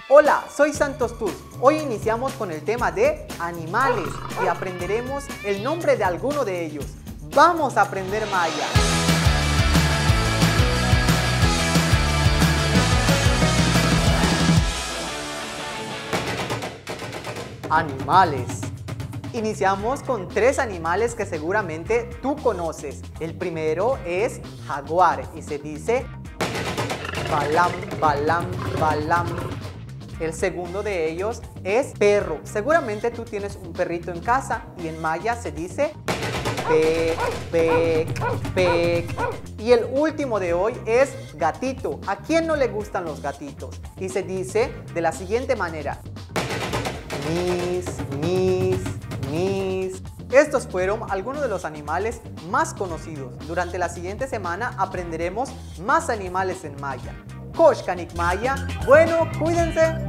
Hola, soy Santos Tours. Hoy iniciamos con el tema de animales y aprenderemos el nombre de alguno de ellos. ¡Vamos a aprender maya! Animales. Iniciamos con 3 animales que seguramente tú conoces. El primero es jaguar y se dice balam, balam, balam. El segundo de ellos es perro. Seguramente tú tienes un perrito en casa y en maya se dice pec, pec, pec. Y el último de hoy es gatito. ¿A quién no le gustan los gatitos? Y se dice de la siguiente manera: mis, mis, mis. Estos fueron algunos de los animales más conocidos. Durante la siguiente semana aprenderemos más animales en maya. Koshkanik Maya. Bueno, cuídense.